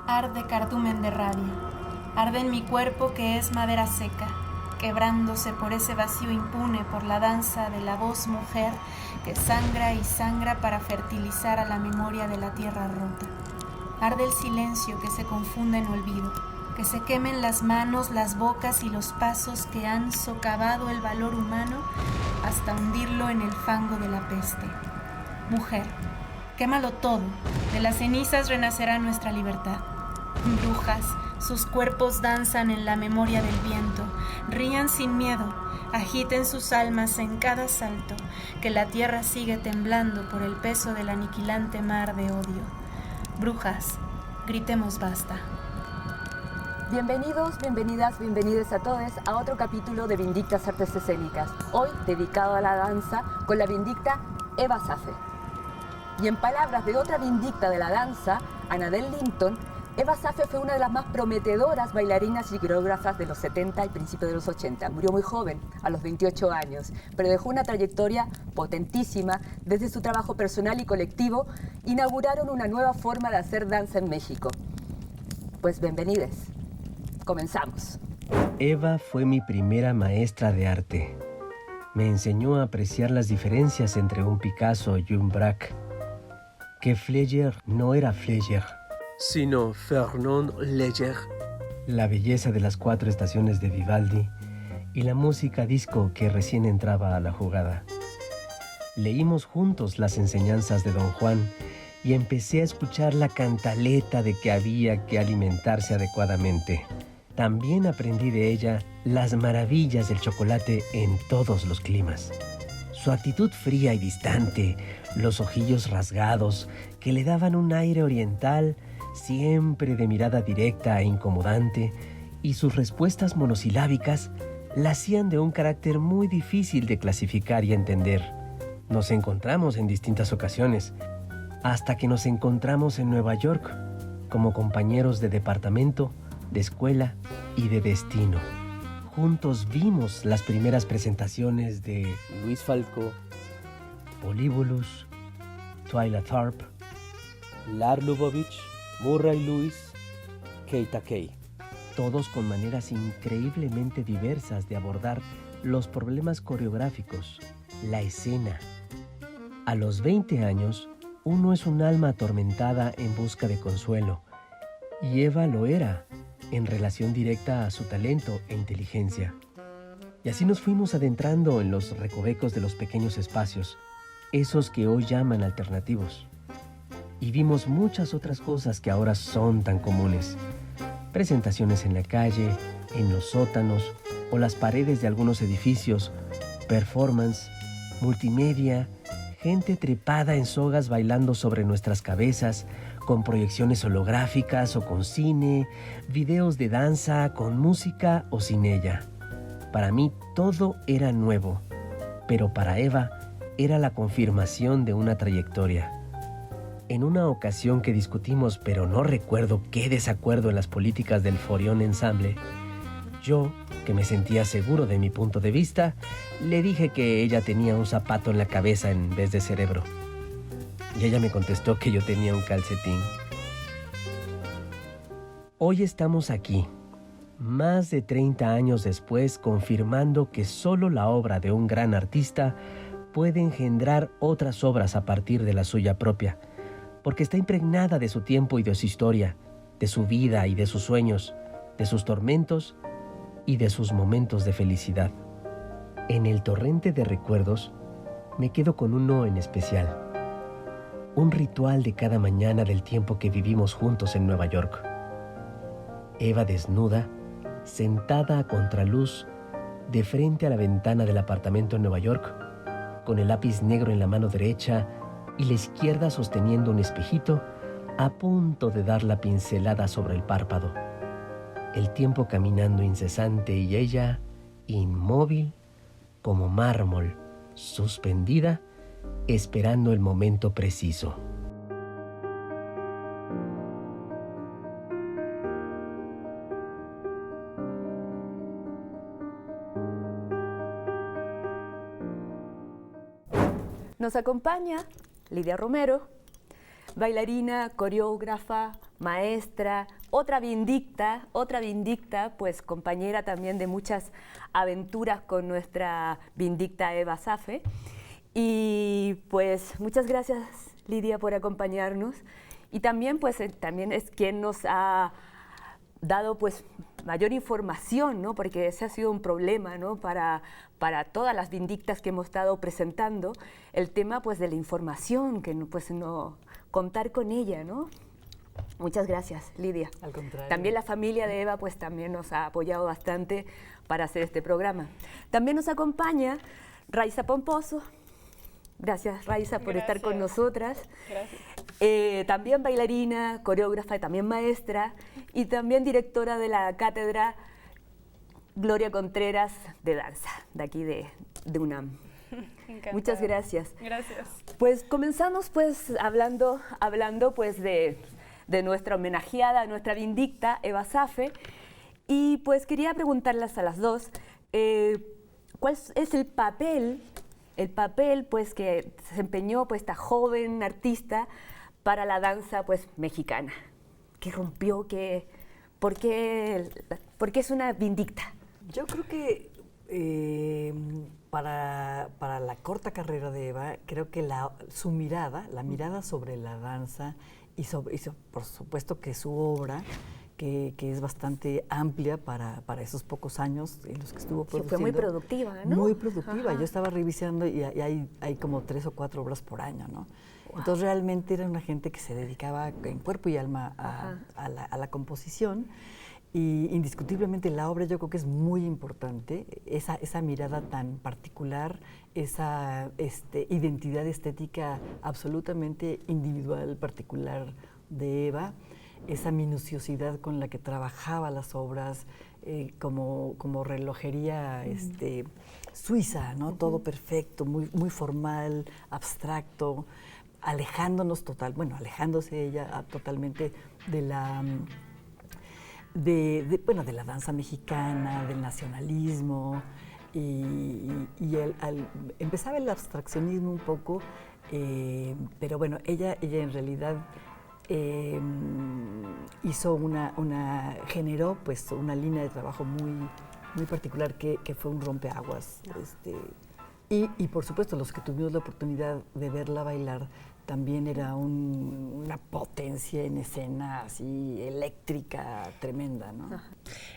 Arde cardumen de rabia, arde en mi cuerpo que es madera seca, quebrándose por ese vacío impune por la danza de la voz mujer que sangra y sangra para fertilizar a la memoria de la tierra rota. Arde el silencio que se confunde en olvido, que se quemen las manos, las bocas y los pasos que han socavado el valor humano hasta hundirlo en el fango de la peste. Mujer, quémalo todo, de las cenizas renacerá nuestra libertad. Brujas, sus cuerpos danzan en la memoria del viento, rían sin miedo, agiten sus almas en cada salto, que la tierra sigue temblando por el peso del aniquilante mar de odio. Brujas, gritemos basta. Bienvenidos, bienvenidas, bienvenides a todos a otro capítulo de Vindictas Artes Escénicas, hoy dedicado a la danza con la vindicta Eva Safe. Y en palabras de otra vindicta de la danza, Annabelle Linton, Eva Safe fue una de las más prometedoras bailarinas y coreógrafas de los 70 y principios de los 80. Murió muy joven, a los 28 años, pero dejó una trayectoria potentísima. Desde su trabajo personal y colectivo, inauguraron una nueva forma de hacer danza en México. Pues bienvenidos. Comenzamos. Eva fue mi primera maestra de arte. Me enseñó a apreciar las diferencias entre un Picasso y un Braque. Que Fleger no era Fleger, sino Fernand Léger. La belleza de las 4 estaciones de Vivaldi y la música disco que recién entraba a la jugada. Leímos juntos las enseñanzas de Don Juan y empecé a escuchar la cantaleta de que había que alimentarse adecuadamente. También aprendí de ella las maravillas del chocolate en todos los climas. Su actitud fría y distante, los ojillos rasgados que le daban un aire oriental, siempre de mirada directa e incomodante, y sus respuestas monosilábicas la hacían de un carácter muy difícil de clasificar y entender. Nos encontramos en distintas ocasiones, hasta que nos encontramos en Nueva York, como compañeros de departamento, de escuela y de destino. Juntos vimos las primeras presentaciones de Luis Falco, Polybolus, Twyla Tharp, Lar Lubovitch, Murray Lewis, Keita Kay. Todos con maneras increíblemente diversas de abordar los problemas coreográficos, la escena. A los 20 años, uno es un alma atormentada en busca de consuelo, y Eva lo era, en relación directa a su talento e inteligencia. Y así nos fuimos adentrando en los recovecos de los pequeños espacios, esos que hoy llaman alternativos. Y vimos muchas otras cosas que ahora son tan comunes. Presentaciones en la calle, en los sótanos o las paredes de algunos edificios, performance, multimedia, gente trepada en sogas bailando sobre nuestras cabezas, con proyecciones holográficas o con cine, videos de danza, con música o sin ella. Para mí todo era nuevo, pero para Eva era la confirmación de una trayectoria. En una ocasión que discutimos, pero no recuerdo qué desacuerdo en las políticas del Forión Ensemble, yo, que me sentía seguro de mi punto de vista, le dije que ella tenía un zapato en la cabeza en vez de cerebro. Y ella me contestó que yo tenía un calcetín. Hoy estamos aquí, más de 30 años después, confirmando que solo la obra de un gran artista puede engendrar otras obras a partir de la suya propia, porque está impregnada de su tiempo y de su historia, de su vida y de sus sueños, de sus tormentos y de sus momentos de felicidad. En el torrente de recuerdos, me quedo con uno en especial. Un ritual de cada mañana del tiempo que vivimos juntos en Nueva York. Eva desnuda, sentada a contraluz, de frente a la ventana del apartamento en Nueva York, con el lápiz negro en la mano derecha y la izquierda sosteniendo un espejito, a punto de dar la pincelada sobre el párpado. El tiempo caminando incesante y ella, inmóvil, como mármol, suspendida, esperando el momento preciso. Nos acompaña Lidia Romero, bailarina, coreógrafa, maestra, otra vindicta, pues compañera también de muchas aventuras con nuestra vindicta Eva Azaffe. Y pues muchas gracias, Lidia, por acompañarnos. Y también pues también es quien nos ha dado pues mayor información, ¿no? Porque ese ha sido un problema, ¿no? para todas las vindictas que hemos estado presentando, el tema pues de la información, que pues no contar con ella, ¿no? Muchas gracias, Lidia. Al contrario. También la familia de Eva pues también nos ha apoyado bastante para hacer este programa. También nos acompaña Raiza Pomposo. Gracias, Raiza, por estar con nosotras. Gracias. También bailarina, coreógrafa y también maestra, y también directora de la cátedra Gloria Contreras de danza, de aquí de UNAM. Encantada. Muchas gracias. Gracias. Pues comenzamos pues hablando pues de nuestra homenajeada, nuestra vindicta, Eva Azaffe, y pues quería preguntarles a las dos, ¿cuál es el papel pues que desempeñó pues esta joven artista para la danza pues mexicana? ¿Qué rompió? ¿Por qué es una vindicta? Yo creo que para la corta carrera de Eva, creo que su mirada, la mirada sobre la danza y por supuesto que su obra, que es bastante amplia para esos pocos años en los que estuvo produciendo. Fue muy productiva, ¿no? Muy productiva. Ajá. Yo estaba revisando y hay como 3 o 4 obras por año, ¿no? Wow. Entonces realmente era una gente que se dedicaba en cuerpo y alma a la composición. Y indiscutiblemente la obra yo creo que es muy importante, esa mirada tan particular, esa identidad estética absolutamente individual, particular de Eva, esa minuciosidad con la que trabajaba las obras, como relojería suiza, ¿no? Todo perfecto, muy, muy formal, abstracto, alejándose ella totalmente de la danza mexicana, del nacionalismo, y empezaba el abstraccionismo un poco, pero bueno, ella en realidad generó pues una línea de trabajo muy, muy particular que fue un rompeaguas. Y por supuesto, los que tuvimos la oportunidad de verla bailar, también era una potencia en escena así eléctrica tremenda, ¿no?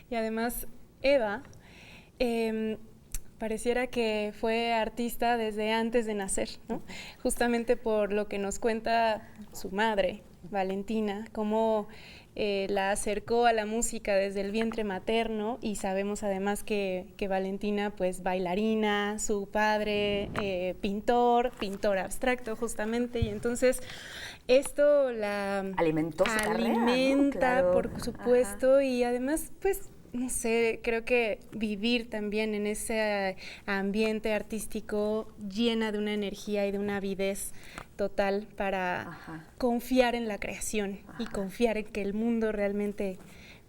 Y además, Eva pareciera que fue artista desde antes de nacer, ¿no? Justamente por lo que nos cuenta su madre, Valentina, cómo la acercó a la música desde el vientre materno, y sabemos además que Valentina, pues bailarina, su padre pintor abstracto justamente, y entonces esto la alimentó su carrera, ¿no? Claro. Por supuesto. Ajá. Y además pues no sé, creo que vivir también en ese ambiente artístico llena de una energía y de una avidez total para confiar en la creación y confiar en que el mundo realmente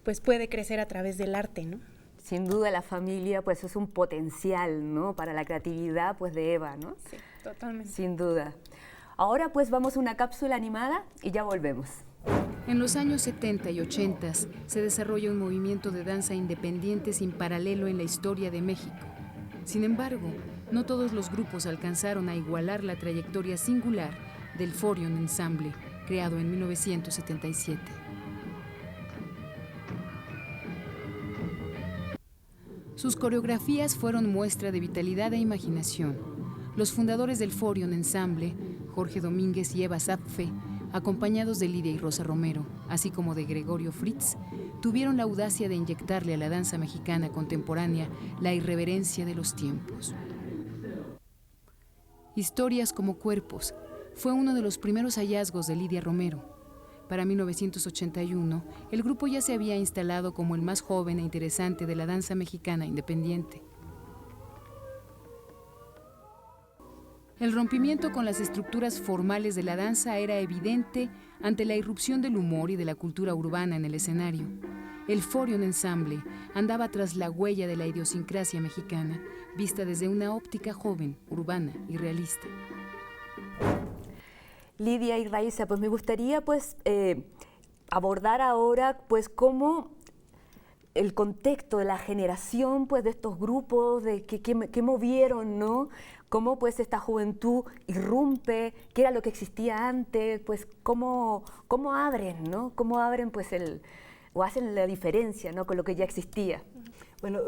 pues puede crecer a través del arte, ¿no? Sin duda la familia pues es un potencial, ¿no? Para la creatividad pues de Eva, ¿no? Sí, totalmente. Sin duda. Ahora pues vamos a una cápsula animada y ya volvemos. En los años 70 y 80 se desarrolla un movimiento de danza independiente sin paralelo en la historia de México. Sin embargo, no todos los grupos alcanzaron a igualar la trayectoria singular del Forion Ensemble, creado en 1977. Sus coreografías fueron muestra de vitalidad e imaginación. Los fundadores del Forion Ensemble, Jorge Domínguez y Eva Azaffe, acompañados de Lidia y Rosa Romero, así como de Gregorio Fritz, tuvieron la audacia de inyectarle a la danza mexicana contemporánea la irreverencia de los tiempos. Historias como Cuerpos fue uno de los primeros hallazgos de Lidia Romero. Para 1981, el grupo ya se había instalado como el más joven e interesante de la danza mexicana independiente. El rompimiento con las estructuras formales de la danza era evidente ante la irrupción del humor y de la cultura urbana en el escenario. El Forion Ensemble andaba tras la huella de la idiosincrasia mexicana, vista desde una óptica joven, urbana y realista. Lidia y Raiza, pues me gustaría pues abordar ahora, pues, cómo el contexto de la generación, pues, de estos grupos, de que movieron, ¿no? Cómo, pues, esta juventud irrumpe, qué era lo que existía antes, pues, cómo abren, ¿no? Cómo abren, pues, o hacen la diferencia, ¿no? Con lo que ya existía. Bueno,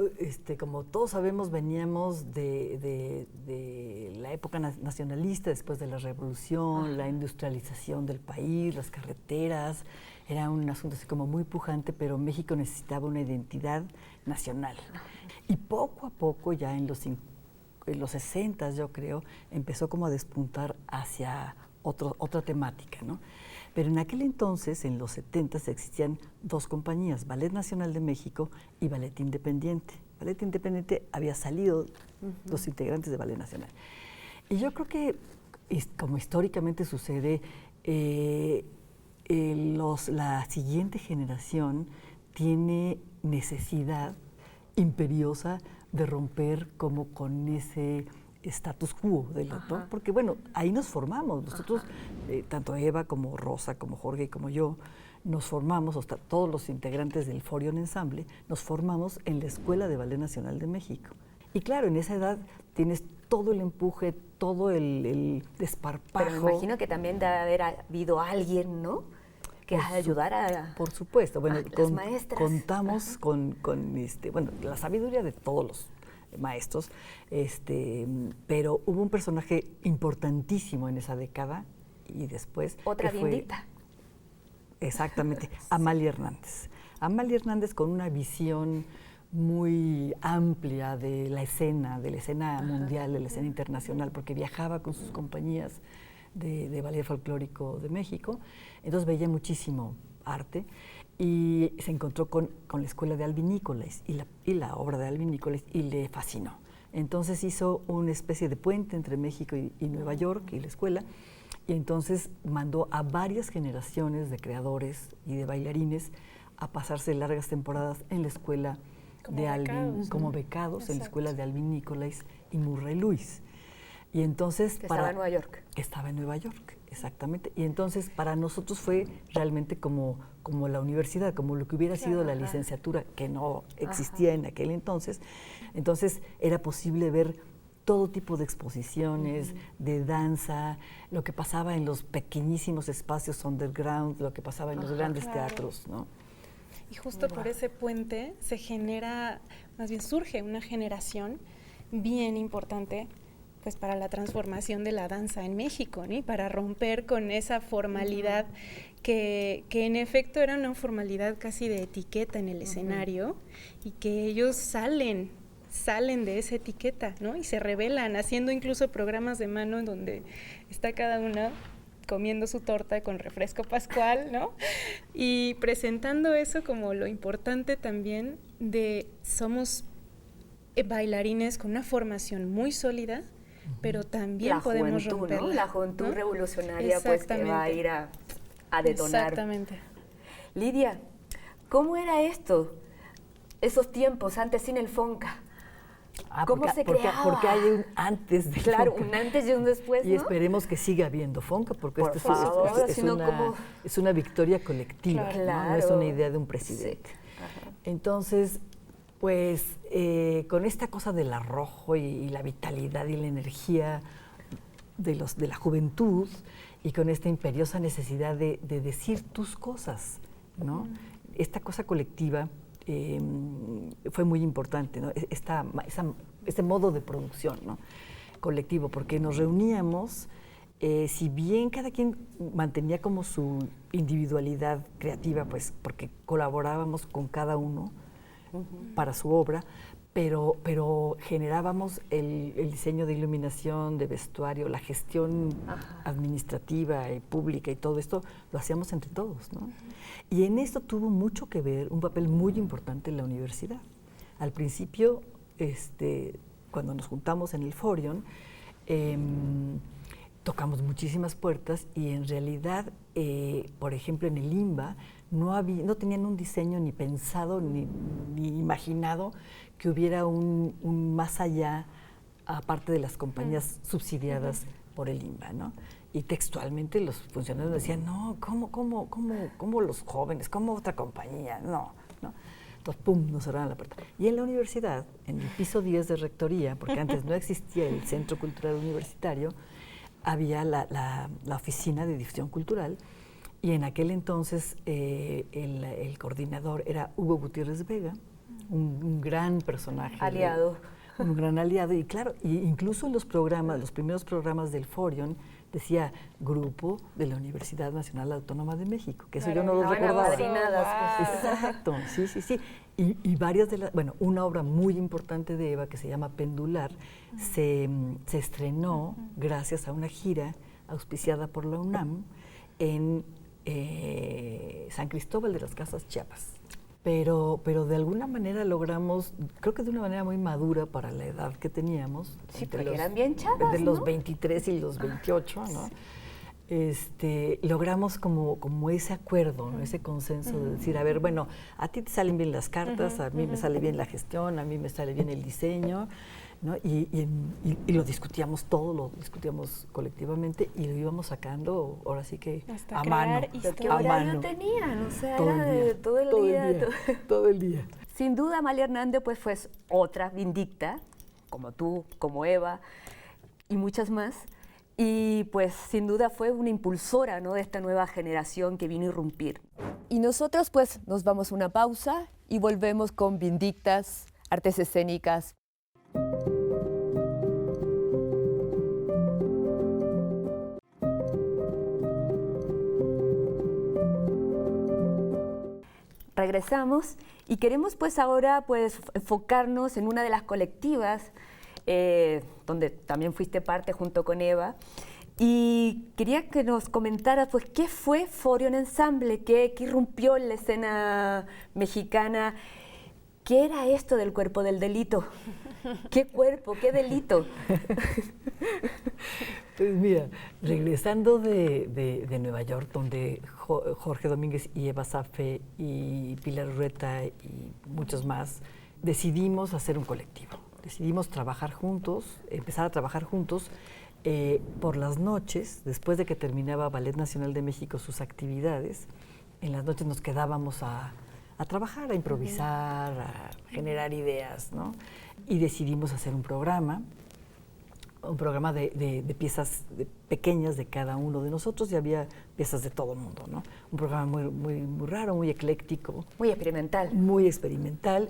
como todos sabemos, veníamos de la época nacionalista, después de la revolución, la industrialización del país, las carreteras. Era un asunto así como muy pujante, pero México necesitaba una identidad nacional. Y poco a poco, ya en los 60, yo creo, empezó como a despuntar hacia otra temática, ¿no? Pero en aquel entonces, en los 70, existían dos compañías, Ballet Nacional de México y Ballet Independiente. Ballet Independiente había salido los integrantes de Ballet Nacional. Y yo creo que, como históricamente sucede, la siguiente generación tiene necesidad imperiosa de romper como con ese status quo del otro, porque bueno, ahí nos formamos, nosotros, tanto Eva como Rosa, como Jorge y como yo, nos formamos, hasta todos los integrantes del Forion Ensemble, nos formamos en la Escuela de Ballet Nacional de México. Y claro, en esa edad tienes todo el empuje, todo el desparpajo. Pero me imagino que también debe haber habido alguien, ¿no?, que ayudara a... Por supuesto, bueno, las maestras. Contamos con la sabiduría de todos los maestros, pero hubo un personaje importantísimo en esa década y después... Otra Vindicta. Exactamente, Amalia Hernández. Amalia Hernández con una visión muy amplia de la escena mundial, de la escena internacional, porque viajaba con sus compañías de ballet folclórico de México, entonces veía muchísimo arte. Y se encontró con la escuela de Alvin Nicolais y la obra de Alvin Nicolais y le fascinó. Entonces hizo una especie de puente entre México y Nueva York y la escuela, y entonces mandó a varias generaciones de creadores y de bailarines a pasarse largas temporadas en la escuela de Alvin, como becados en la escuela de Alvin Nicolais y Murray Lewis. Y entonces estaba en Nueva York. Estaba en Nueva York, exactamente. Y entonces para nosotros fue realmente como la universidad, como lo que hubiera sido la licenciatura, que no existía en aquel entonces. Entonces era posible ver todo tipo de exposiciones, de danza, lo que pasaba en los pequeñísimos espacios underground, lo que pasaba en los grandes teatros, ¿no? Y justo por ese puente se genera, más bien surge una generación bien importante, pues para la transformación de la danza en México, ¿no? Y para romper con esa formalidad que en efecto era una formalidad casi de etiqueta en el escenario, y que ellos salen de esa etiqueta, ¿no? Y se rebelan, haciendo incluso programas de mano en donde está cada una comiendo su torta con refresco pascual, ¿no? Y presentando eso como lo importante también de somos bailarines con una formación muy sólida, pero también podemos romperla, ¿no? La juventud, ¿no?, revolucionaria, pues, que va a ir a detonar. Exactamente. Lidia, ¿cómo era esto? Esos tiempos antes sin el Fonca. ¿Cómo se creaba? Porque hay un antes del Claro, Fonca. un antes y un después, ¿no? Y esperemos que siga habiendo Fonca, porque Por favor, es una victoria colectiva, claro, ¿no? No es una idea de un presidente. Sí. Entonces, pues, con esta cosa del arrojo y la vitalidad y la energía de la juventud, y con esta imperiosa necesidad de decir tus cosas, ¿no? Esta cosa colectiva fue muy importante, ¿no? Este modo de producción, ¿no?, colectivo, porque nos reuníamos, si bien cada quien mantenía como su individualidad creativa, pues porque colaborábamos con cada uno para su obra, pero generábamos el diseño de iluminación, de vestuario, la gestión administrativa y pública, y todo esto lo hacíamos entre todos, ¿no? Y en esto tuvo mucho que ver, un papel muy importante en la universidad. Al principio, cuando nos juntamos en el Forion, tocamos muchísimas puertas, y en realidad, por ejemplo, en el IMBA no tenían un diseño ni pensado ni imaginado que hubiera un más allá, aparte de las compañías subsidiadas por el IMBA, ¿no? Y textualmente los funcionarios decían, no, ¿cómo los jóvenes? ¿Cómo otra compañía? No. Entonces, pum, nos cerraron la puerta. Y en la universidad, en el piso 10 de rectoría, porque antes no existía el Centro Cultural Universitario, había la oficina de difusión cultural, y en aquel entonces el coordinador era Hugo Gutiérrez Vega, un gran personaje. Aliado. Un gran aliado, y claro, incluso en los primeros programas del Forion, decía Grupo de la Universidad Nacional Autónoma de México, que eso yo no lo recordaba. Exacto, sí. Y varias de las, bueno, una obra muy importante de Eva que se llama Pendular, se estrenó gracias a una gira auspiciada por la UNAM en San Cristóbal de las Casas, Chiapas. Pero de alguna manera logramos, creo que de una manera muy madura para la edad que teníamos. Sí, porque eran bien chavas, de los ¿no? 23 y los 28, ¿no? Logramos como ese acuerdo, ¿no? Ese consenso de decir, a ver, bueno, a ti te salen bien las cartas, a mí me sale bien la gestión, a mí me sale bien el diseño, ¿no? Y lo discutíamos todo, lo discutíamos colectivamente y lo íbamos sacando, ahora sí que hasta a mano. ¿Qué horario tenían? O sea, Todo era el día, todo el día. Todo el día. Sin duda, Amalia Hernández pues fue otra Vindicta, como tú, como Eva y muchas más. Y pues sin duda fue una impulsora, ¿no?, de esta nueva generación que vino a irrumpir. Y nosotros pues nos vamos a una pausa y volvemos con Vindictas, artes escénicas. Regresamos y queremos pues ahora pues enfocarnos en una de las colectivas donde también fuiste parte junto con Eva, y quería que nos comentaras pues qué fue Forion Ensamble, qué irrumpió en la escena mexicana, qué era esto del cuerpo del delito, qué cuerpo, qué delito. Pues mira, regresando de Nueva York, donde Jorge Domínguez y Eva Zaffe y Pilar Urreta y muchos más, decidimos hacer un colectivo. Decidimos trabajar juntos, empezar a trabajar juntos por las noches, después de que terminaba Ballet Nacional de México sus actividades. En las noches nos quedábamos a trabajar, a improvisar, a generar ideas, ¿no? Y decidimos hacer un programa de piezas pequeñas de cada uno de nosotros, y había piezas de todo el mundo, ¿no? Un programa muy raro, muy ecléctico. Muy experimental. Muy experimental,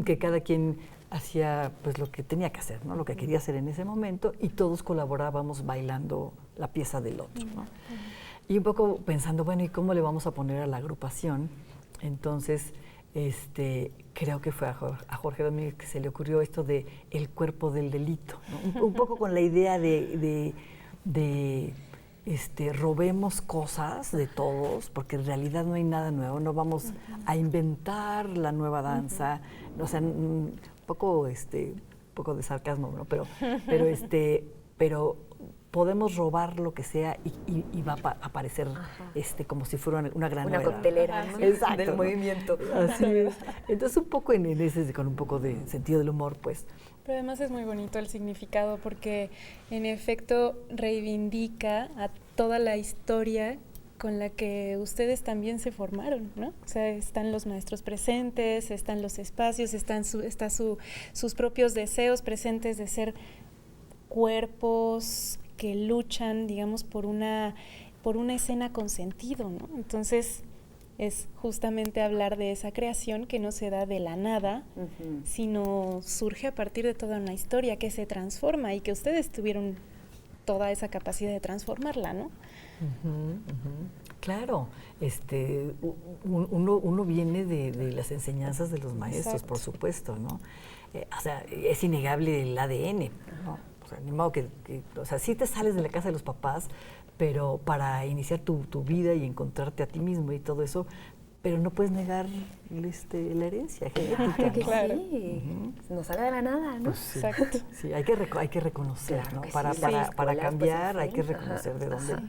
que cada quien hacía pues lo que tenía que hacer, ¿no? Lo que quería hacer en ese momento, y todos colaborábamos bailando la pieza del otro, ¿no? Y un poco pensando, bueno, ¿y cómo le vamos a poner a la agrupación? Entonces, creo que fue a Jorge Domínguez que se le ocurrió esto de el cuerpo del delito, ¿no? Un poco con la idea de robemos cosas de todos, porque en realidad no hay nada nuevo, no vamos a inventar la nueva danza, o sea, un poco de sarcasmo, ¿no? Pero podemos robar lo que sea y va a aparecer como si fuera una gran una novedad. coctelera, ¿no? Exacto, del ¿no? movimiento. Así es. Entonces un poco con un poco de sentido del humor, pues. Pero además es muy bonito el significado porque en efecto reivindica a toda la historia con la que ustedes también se formaron, ¿no? O sea, están los maestros presentes, están los espacios, están sus propios deseos presentes de ser cuerpos que luchan, digamos, por una escena con sentido, ¿no? Entonces, es justamente hablar de esa creación que no se da de la nada, sino surge a partir de toda una historia que se transforma y que ustedes tuvieron toda esa capacidad de transformarla, ¿no? Claro, uno viene de las enseñanzas de los maestros, Exacto. por supuesto, ¿no? O sea, es innegable el ADN, ¿no? O sea, ni modo o sea, sí te sales de la casa de los papás, pero para iniciar tu vida y encontrarte a ti mismo y todo eso, pero no puedes negar la herencia genética, Claro que ¿no? Claro. sí, no sale de la nada, ¿no? Pues sí. Exacto. Sí, hay que reconocer, Claro ¿no? que Para sí, las para escuelas, cambiar pues, hay que en fin. reconocer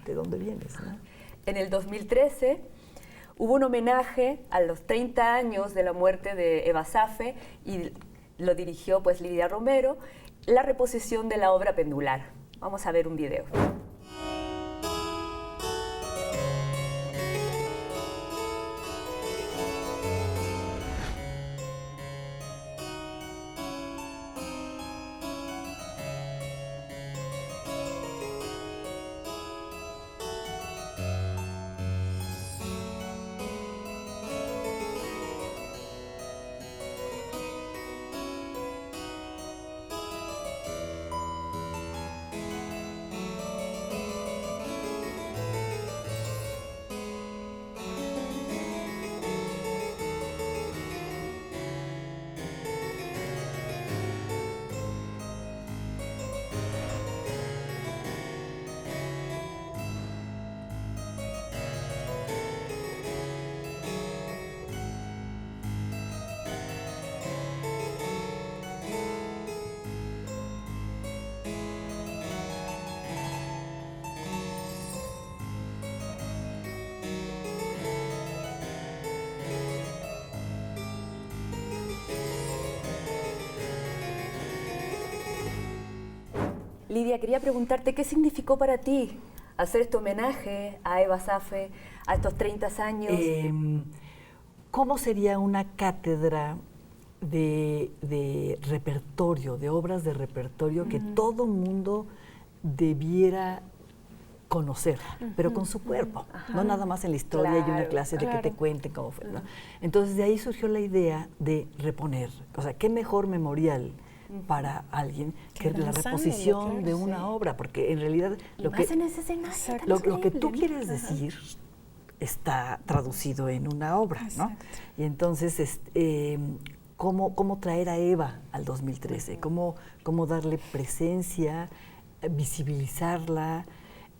de dónde vienes, ¿no? En el 2013 hubo un homenaje a los 30 años de la muerte de Eva Zaffe y lo dirigió pues Lidia Romero, la reposición de la obra Pendular. Vamos a ver un video. Lidia, quería preguntarte qué significó para ti hacer este homenaje a Eva Saffe a estos 30 años. ¿Cómo sería una cátedra de repertorio, de obras de repertorio que todo mundo debiera conocer, pero con su cuerpo, no nada más en la historia y una clase de que te cuenten cómo fue, ¿no? Entonces de ahí surgió la idea de reponer, o sea, qué mejor memorial para alguien que la reposición de una obra, porque en realidad lo que tú quieres decir está traducido en una obra, ¿no? Y entonces, ¿cómo traer a Eva al 2013? ¿Cómo darle presencia, visibilizarla?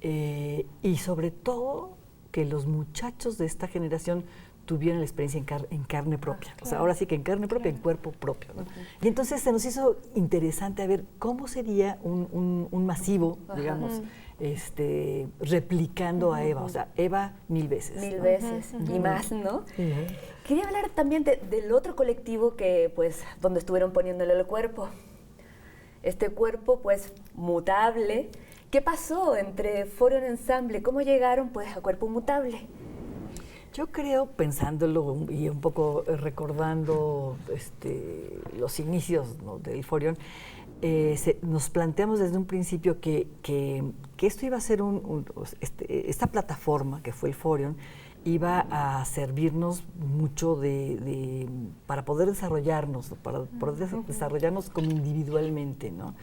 Y sobre todo que los muchachos de esta generación tuvieran la experiencia en carne propia. O sea, ahora sí que en carne propia, en cuerpo propio, ¿no? Y entonces se nos hizo interesante a ver cómo sería un masivo, digamos, replicando a Eva. O sea, Eva 1000 veces. 1000 veces y más, ¿no? Quería hablar también del otro colectivo que, pues, donde estuvieron poniéndole el cuerpo. Este cuerpo, pues, mutable. ¿Qué pasó entre Forion Ensemble? ¿Cómo llegaron, pues, a Cuerpo Mutable? Yo creo, pensándolo y un poco recordando los inicios, ¿no?, del Forion, nos planteamos desde un principio que esto iba a ser esta plataforma que fue el Forion iba a servirnos mucho para poder desarrollarnos, para poder desarrollarnos como individualmente, ¿no?,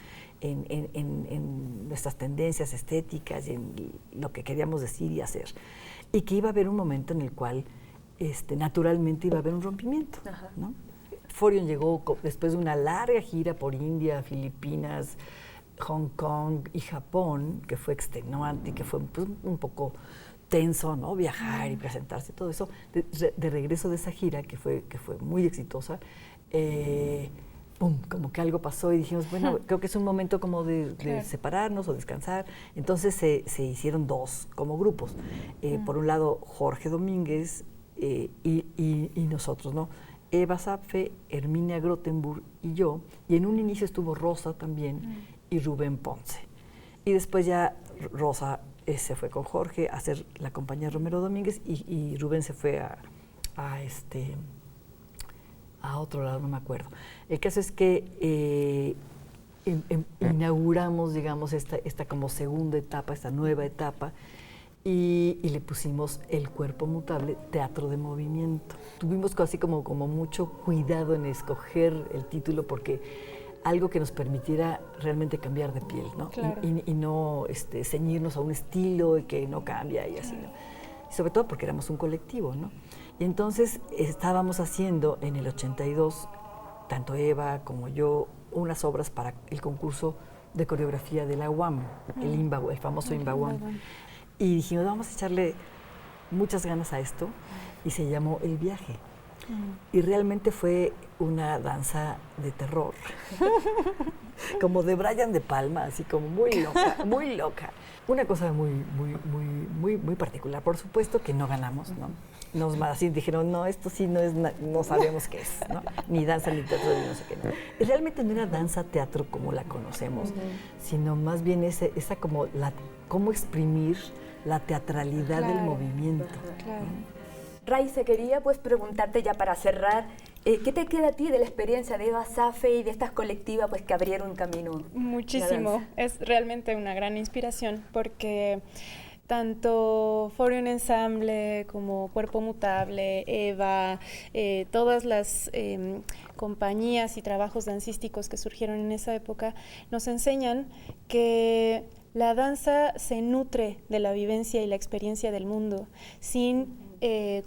en nuestras tendencias estéticas y en lo que queríamos decir y hacer. Y que iba a haber un momento en el cual naturalmente iba a haber un rompimiento, ¿no? Forion llegó después de una larga gira por India, Filipinas, Hong Kong y Japón, que fue extenuante y que fue, pues, un poco tenso, ¿no?, viajar y presentarse, todo eso. De regreso de esa gira, que fue muy exitosa, ¡pum!, como que algo pasó y dijimos, bueno, creo que es un momento como de separarnos o descansar. Entonces se hicieron dos como grupos. Por un lado, Jorge Domínguez y nosotros, ¿no? Eva Saffe, Herminia Grottenburg y yo. Y en un inicio estuvo Rosa también y Rubén Ponce. Y después ya Rosa se fue con Jorge a hacer la compañía Romero Domínguez y Rubén se fue a otro lado, no me acuerdo. El caso es que inauguramos, digamos, esta como segunda etapa, esta nueva etapa, y le pusimos El Cuerpo Mutable, Teatro de Movimiento. Tuvimos así como mucho cuidado en escoger el título, porque algo que nos permitiera realmente cambiar de piel, ¿no? Claro. Y no ceñirnos a un estilo y que no cambia y así, ¿no? Y sobre todo porque éramos un colectivo, ¿no? Y entonces estábamos haciendo en el 82, tanto Eva como yo, unas obras para el concurso de coreografía de la UAM, el famoso IMBA-UAM. Y dijimos, vamos a echarle muchas ganas a esto, y se llamó El Viaje. Y realmente fue una danza de terror, como de Brian De Palma, así como muy loca, muy loca. Una cosa muy particular. Por supuesto que no ganamos, ¿no? Así dijeron, no, esto sí no sabemos qué es, ¿no? Ni danza, ni teatro, ni no sé qué. ¿No? Y realmente no era danza teatro como la conocemos, sino más bien esa como cómo exprimir la teatralidad del movimiento. Claro. Raiza, quería pues preguntarte ya para cerrar, ¿qué te queda a ti de la experiencia de Eva Saffe y de estas colectivas pues que abrieron camino? Muchísimo, es realmente una gran inspiración, porque tanto Forion Ensemble como Cuerpo Mutable, Eva, todas las compañías y trabajos dancísticos que surgieron en esa época nos enseñan que la danza se nutre de la vivencia y la experiencia del mundo, sin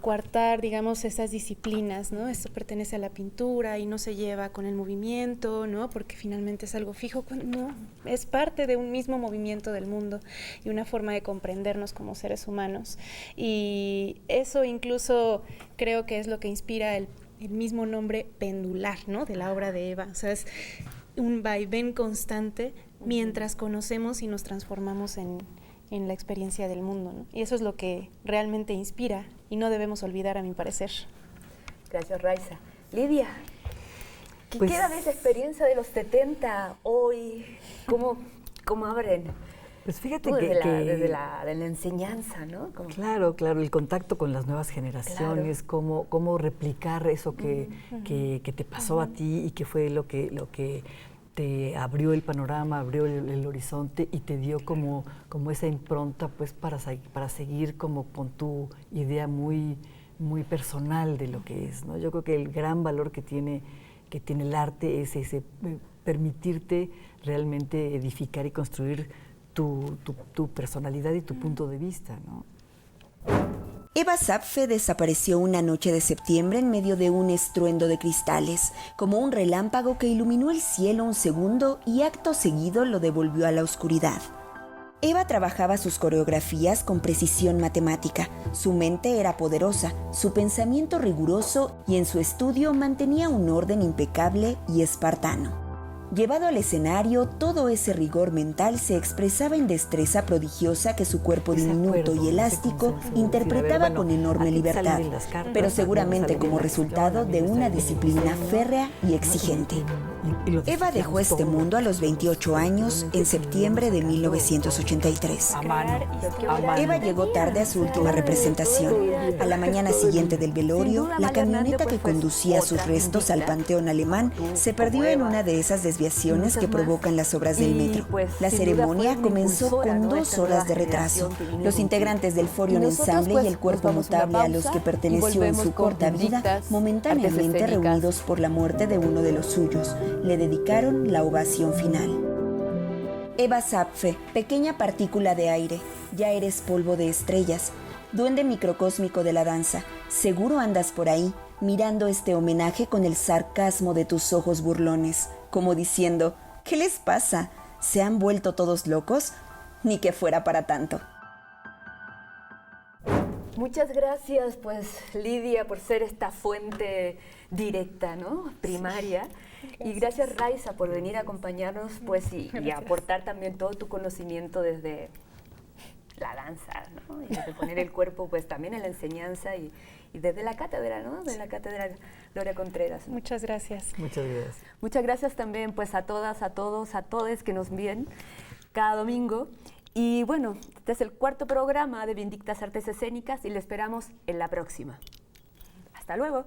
coartar, digamos, esas disciplinas, ¿no? Esto pertenece a la pintura y no se lleva con el movimiento, ¿no? Porque finalmente es algo fijo, no, es parte de un mismo movimiento del mundo y una forma de comprendernos como seres humanos. Y eso incluso creo que es lo que inspira el mismo nombre pendular, ¿no?, de la obra de Eva. O sea, es un vaivén constante mientras conocemos y nos transformamos en la experiencia del mundo, ¿no? Y eso es lo que realmente inspira y no debemos olvidar, a mi parecer. Gracias, Raiza. Lidia, ¿qué queda de esa experiencia de los 70 hoy? cómo abren. Pues fíjate Desde la enseñanza, ¿no? Como... Claro, el contacto con las nuevas generaciones, cómo replicar eso que te pasó a ti y que fue lo que te abrió el panorama, abrió el horizonte y te dio como esa impronta pues para seguir como con tu idea muy, muy personal de lo que es, ¿no? Yo creo que el gran valor que tiene el arte es ese, permitirte realmente edificar y construir tu personalidad y tu punto de vista, ¿no? Eva Zapfe desapareció una noche de septiembre en medio de un estruendo de cristales, como un relámpago que iluminó el cielo un segundo y acto seguido lo devolvió a la oscuridad. Eva trabajaba sus coreografías con precisión matemática, su mente era poderosa, su pensamiento riguroso y en su estudio mantenía un orden impecable y espartano. Llevado al escenario, todo ese rigor mental se expresaba en destreza prodigiosa que su cuerpo diminuto y elástico interpretaba con enorme libertad, pero seguramente como resultado de una disciplina férrea y exigente. Eva dejó este mundo a los 28 años en septiembre de 1983. Eva llegó tarde a su última representación. A la mañana siguiente del velorio, la camioneta que conducía sus restos al Panteón Alemán se perdió en una de esas desviaciones que provocan las obras del metro. La ceremonia comenzó con 2 horas de retraso. Los integrantes del Forion Ensemble y el cuerpo notable a los que perteneció en su corta vida, momentáneamente reunidos por la muerte de uno de los suyos, le dedicaron la ovación final. Eva Zapfe, pequeña partícula de aire, ya eres polvo de estrellas, duende microcósmico de la danza, seguro andas por ahí, mirando este homenaje con el sarcasmo de tus ojos burlones, como diciendo, ¿qué les pasa? ¿Se han vuelto todos locos? Ni que fuera para tanto. Muchas gracias, pues, Lidia, por ser esta fuente directa, ¿no? Primaria. Y gracias, Raiza, por venir a acompañarnos, pues, y aportar también todo tu conocimiento desde la danza, ¿no? Y desde poner el cuerpo, pues, también en la enseñanza y desde la cátedra, ¿no? De la cátedra Gloria Contreras, ¿no? Muchas gracias. Muchas gracias. Muchas gracias también, pues, a todas, a todos, a todes que nos ven cada domingo. Y bueno, este es el 4º programa de Vindictas Artes Escénicas y le esperamos en la próxima. Hasta luego.